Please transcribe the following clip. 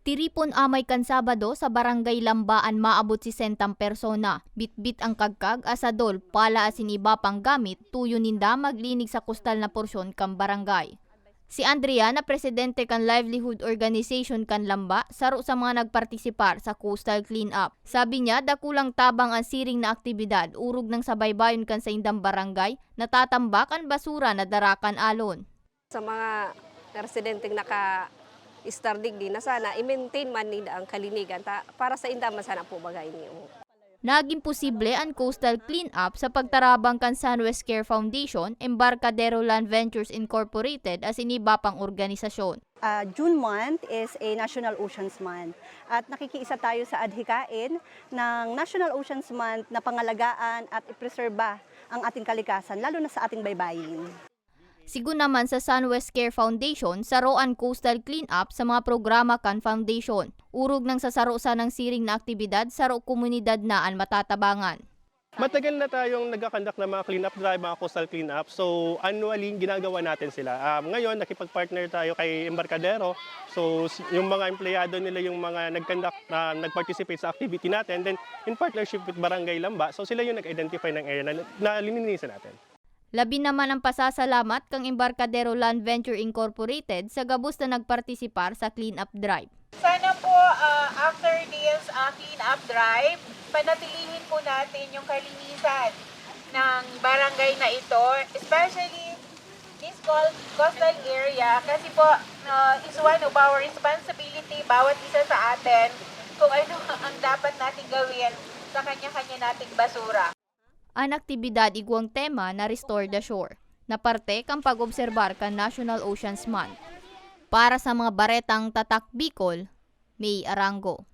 Tiripon amay kan Sabado sa Barangay Lambaan maabot si sentang persona. Bitbit ang kagkag asadol pala asin iba pang gamit tuyo ninda maglinig sa kustal na porsyon kan barangay. Si Andrea na presidente kan Livelihood Organization kan Lamba saro sa mga nagpartisipar sa coastal cleanup. Sabi niya dakulang tabang ang siring na aktibidad urog ng sabaybayon kan sa indang barangay natatambak ang basura na darakan alon. Sa mga residenteng naka-stardig din na sana i-maintain man nila ang kalinigan para sa inda man sana po bagay niyo. Naging posible ang coastal cleanup sa pagtarabang kan Sunwest Care Foundation, Embarcadero Land Ventures Incorporated as iniba pang organisasyon. June month is a National Oceans Month at nakikiisa tayo sa adhikain ng National Oceans Month na pangalagaan at ipreserba ang ating kalikasan lalo na sa ating baybayin. Sigun naman sa Sunwest Care Foundation, saroan coastal cleanup sa mga programa kan foundation. Urog ng sasaro sa ng siring na aktibidad, saro komunidad na ang matatabangan. Matagal na tayong nagkakandak ng mga cleanup drive, mga coastal cleanup. So annually, ginagawa natin sila. Ngayon, nakipag-partner tayo kay Embarcadero. So yung mga empleyado nila, yung mga nag-participate sa activity natin. Then in partnership with Barangay Lamba, so sila yung nag-identify ng area na lininisan natin. Labi naman ang pasasalamat kang Embarcadero Land Venture Incorporated sa gabos na nagpartisipar sa cleanup drive. Sana po after this cleanup drive, panatilihin po natin yung kalinisan ng barangay na ito, especially this coastal area kasi po is one of our responsibility, bawat isa sa atin, kung ano ang dapat natin gawin sa kanya-kanya nating basura. Ang aktibidad igwang tema na Restore the Shore, na parte kang pag-obserbar kan National Oceans Month. Para sa mga baretang Tatak Bicol, May Arango.